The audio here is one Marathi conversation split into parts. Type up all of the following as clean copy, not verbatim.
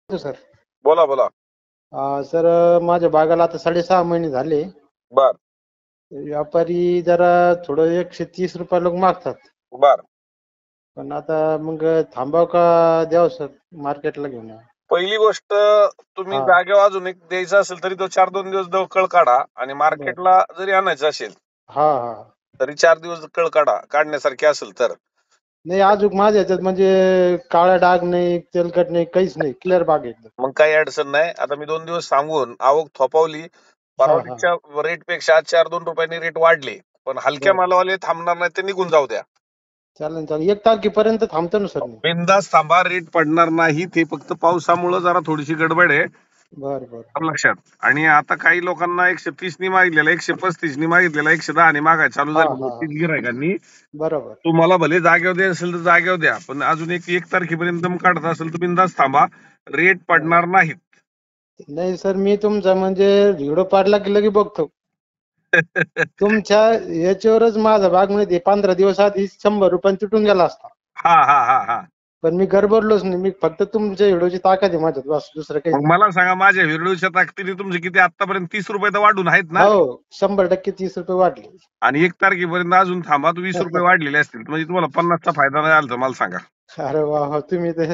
सर. बोला बोला. सर, माझ्या बागाला आता 6.5 महिने झाले. बर व्यापारी जरा थोडं 130 रुपये लोक मागतात. बर. पण आता मग थांबाव का द्यावं सर, मार्केटला घेऊन या. पहिली गोष्ट, तुम्ही हा. जागेवर अजून एक द्यायचा असेल तरी तो 4-2 दिवस कळ काढा, आणि बर. मार्केटला जरी आणायचं असेल हा हा. तरी 4 दिवस कळ काढा, काढण्यासारखे असेल तर. नाही, अजून माझ्या ह्याच्यात म्हणजे काळा डाग नाही, तेलकट नाही, काहीच नाही, क्लिअर बाग आहे एकदम. मग काही अडचण नाही. आता मी 2 दिवस सांगून आवक थोपवली. हा हा. परवडीच्या रेट पेक्षा आज 4-2 रुपयांनी रेट वाढले, पण हलक्या बर बर. मालावाले थांबणार नाही, ते निघून जाऊ द्या. चालेल चालेल, 1 तारखेपर्यंत थांबतो ना सर मी. बिंदास थांबा, रेट पडणार नाही. ते फक्त पावसामुळे जरा थोडीशी गडबड आहे, बर बर. लक्षात. आणि आता काही लोकांना 130 नि मागितलेला, 135 नि मागितलेला, 110 नि मागायला चालू हा झाले हा. गिरायकांनी. बरोबर. तुम्हाला भले जागेवर द्या असेल तर जागेवर द्या, पण अजून एक तारखेपर्यंत काढत असेल तर बिंदास थांबा, रेट बर. पडणार नाहीत. नाही सर, मी तुमचा म्हणजे व्हिडिओ पाडला की लगे बघतो. तुमच्या याच्यावरच माझा भाग म्हणजे 15 दिवस आधी 100 रुपये तुटून गेला असता. हा हा हा हा. पण मी गडबडलोच नाही. मी फक्त तुमच्या व्हिडिओची ताकद आहे माझ्यात, बस दुसरं काही मग नाही. मला सांगा, माझ्या व्हिडिओच्या ताकदीने तुमचे किती आतापर्यंत 30 रुपये तर वाढून आहेत ना? हो, 100% 30 रुपये वाढले. आणि 1 तारखेपर्यंत अजून थांबा, तर 20 रुपये वाढलेले असतील, म्हणजे तुम्हाला 50चा फायदा नाही आला तर मला सांगा. अरे वा वा, तुम्ही ते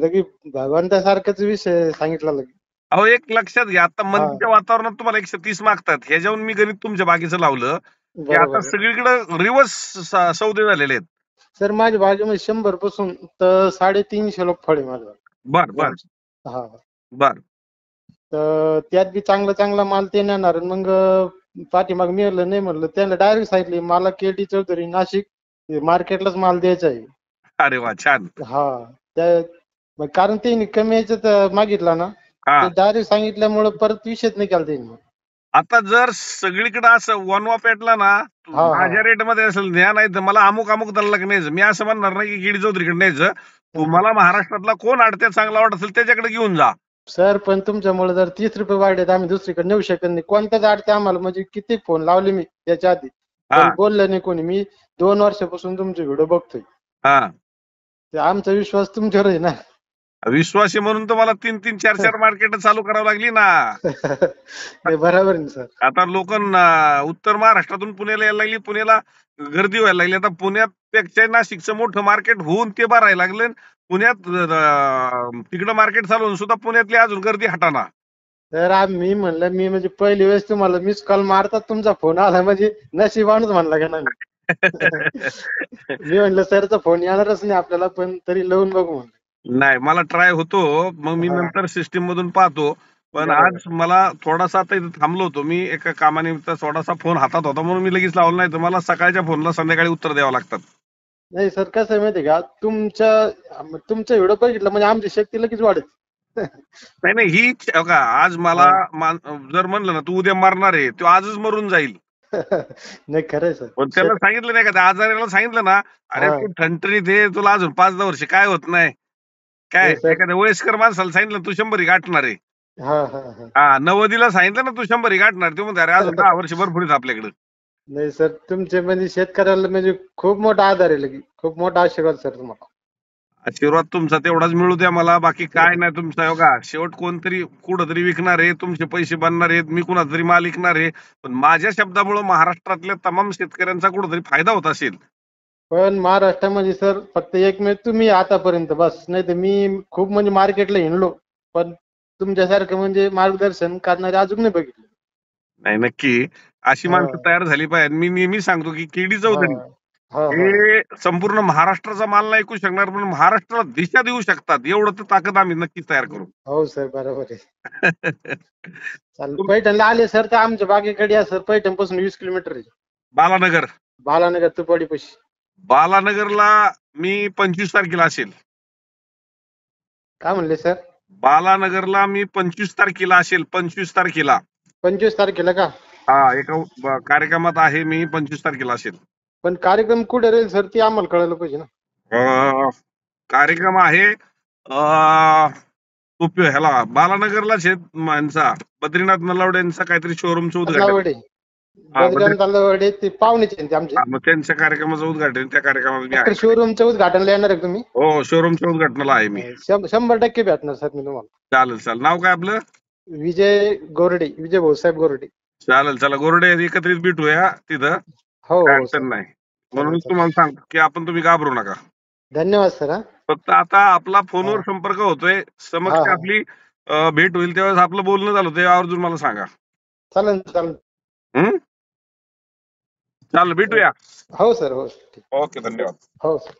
लगे भगवंतासारखाच विषय सांगितला लगे. अहो, एक लक्षात घ्या, आता हा. मंदीच्या वातावरणात तुम्हाला 130 मागतात, ह्याच्यावरून मी गणित तुमच्या बाकीचं लावलं की आता बरोबर आहे. सगळीकडे रिव्हर्स सौदे झालेले आहेत. सर, माझ्या बागेमध्ये 100 पासून तर 350 लोक फळ आहे माझ्या बर बर द्राक्ष. हा. बर. तर त्यात बी चांगला चांगला माल ते नेणार. मग पाठीमाग मी म्हणलं नाही, म्हणलं त्यांना डायरेक्ट सांगितले मला केडी चौधरी नाशिक मार्केटलाच माल द्यायचा आहे. अरे वा, छान. हा. त्या मग कारण त्यांनी कमी याच्यात मागितला ना, हा. ते डायरेक्ट सांगितल्यामुळे परत विषयच नाही केला त्यांनी. आता जर सगळीकडे असं वनवा पेटला ना, हा हा. माझ्या रेटमध्ये असेल न्या, नाही तर मला अमुक अमुक दल्ला न्यायचं. मी असं म्हणणार नाही की गिडी चौधरीकडे न्यायचं. तुम्हाला महाराष्ट्रातला कोण आडत्यात चांगला वाटत असेल त्याच्याकडे घेऊन जा. सर, पण तुमच्यामुळे जर 30 रुपये वाढले तर आम्ही दुसरीकडे नेऊ शकत नाही. कोणत्याच अडते आम्हाला, म्हणजे किती फोन लावले मी त्याच्या आधी, हा पण बोललं नाही कोणी. मी 2 वर्षापासून तुमचे व्हिडिओ बघतोय. हा. ते आमचा विश्वास तुमच्यावर आहे ना. विश्वासी म्हणून तर मला 3-3, 4-4 मार्केट चालू करावं लागली ना. नाही, बरोबर आहे सर. आता लोक उत्तर महाराष्ट्रातून पुण्याला यायला लागली, पुण्याला गर्दी व्हायला लागली. आता पुण्यापेक्षा नाशिकचं मोठं मार्केट होऊन ते भरायला लागलं. पुण्यात तिकडं मार्केट चालू होऊन सुद्धा पुण्यातली अजून गर्दी हटाना. तर मी म्हणलं, मी म्हणजे पहिली वेळेस तुम्हाला मिस कॉल मारतात तुमचा फोन आला म्हणजे नशिबानच म्हणला का नाही. मी म्हणलं सरचा फोन येणारच नाही आपल्याला, पण तरी लावून बघू म्हणलं. नाही, मला ट्राय होतो, मग मी हा. नंतर सिस्टीम मधून पाहतो. पण बरोबर. आज मला थोडासा आता इथं थांबलो होतो मी एका कामानिमित्त, थोडासा फोन हातात होता म्हणून मी लगेच लावला, नाही तर मला सकाळच्या फोनला संध्याकाळी उत्तर द्यावं लागतात. नाही सर, कसं आहे माहिती आहे का, तुमचा व्हिडिओ बघितला म्हणजे आमची शक्ती लगेच वाढत. नाही नाही, ही का आज मला हा. जर म्हणलं ना तू उद्या मरणार आहे, तो आजच मरून जाईल. नाही, खरंय सर. पण त्याला सांगितलं नाही का, त्या आजाराला सांगितलं ना, अरे हा. तू ठणठणीत आहे, तुला अजून 5-10 वर्ष काय होत नाही. काय नाही सर. एखाद्या वयस्कर माणसाला सांगितलं तू 100 गाठणार आहे, हा हा हा. हा 90ला सांगितलं ना तू 100 गाठणार, ते म्हणते अरे अजून 10 वर्ष भरपूर आहेत आपल्याकडे. नाही सर, तुमचे म्हणजे शेतकऱ्याला म्हणजे खूप मोठा आधार आहे लगी, खूप मोठा आशीर्वाद सर तुम्हाला. आशीर्वाद तुमचा तेवढाच मिळू द्या मला, बाकी काय नाही. तुमचा योगा शेवट कोणतरी कुठंतरी विकणार आहे, तुमचे पैसे बनणार आहेत, मी कुणाचा तरी माल विकणार आहे, पण माझ्या शब्दामुळे महाराष्ट्रातल्या तमाम शेतकऱ्यांचा कुठंतरी फायदा होत असेल. पण महाराष्ट्रामध्ये सर फक्त एकमेव तुम्ही आतापर्यंत, बस. नाही तर मी खूप म्हणजे मार्केटला हिंडलो, पण तुमच्यासारखं म्हणजे मार्गदर्शन करणारे अजून नाही बघितले. नाही, नक्की अशी हा माणसं तयार झाली पाहिजे. मी नेहमी सांगतो की केडी हा चौधरी हा हा. हे संपूर्ण महाराष्ट्राचा माल नाही ऐकू शकणार, पण महाराष्ट्राला दिशा देऊ शकतात, एवढं तर ताकद आम्ही नक्कीच तयार करू. हो सर, बरोबर आहे. चालेल, पैठणला आले सर तर आमच्या बागेकडे या सर. पैठण पासून 20 किलोमीटर आहे. बालानगर. बालानगर तुपवाडी पाशी. बालानगरला मी 25 तारखेला असेल. काय म्हणले सर? बालानगरला मी 25 तारखेला असेल, 25 तारखेला. 25 तारखेला का? हा, एका कार्यक्रमात आहे मी, 25 तारखेला असेल. पण कार्यक्रम कुठे राहील सर, ते आम्हाला कळलं पाहिजे ना. कार्यक्रम आहे ह्याला बालानगरलाच आहेत, यांचा बद्रीनाथ नलावडे यांचा काहीतरी शोरूमचं उद्घाटन. नलावडे. हा, म्हणजे बजरंग तालवाडे ते पाहुणेच आहेत ते आमचे. मग त्यांच्या कार्यक्रमाचं उद्घाटन त्या कार्यक्रमात मी आहे. शोरूमच्या उद्घाटनला येणार आहे तुम्ही? हो, शोरूमच्या उद्घाटनाला आहे मी. 100% भेटणार सर मी तुम्हाला. चालेल चालेल. नाव काय आपलं? विजय गोरडे, विजय भाऊसाहेब गोरडे. चालेल. चला गोरडे एकत्रित भेटूया तिथं. हो काय हो सर. अडचण नाही. चालेल म्हणून चालेल. तुम्हाला सांगतो की तुम्ही घाबरू नका. धन्यवाद सर. हा फक्त आता आपला फोनवर संपर्क होतोय, समक्ष हा. आपली भेट होईल त्यावेळेस आपलं बोलणं झालं होतं, आवर्जून मला सांगा. चालेल चालेल. हम्म, चालेल, भेटूया. हो सर हो. ओके, धन्यवाद. हो सर.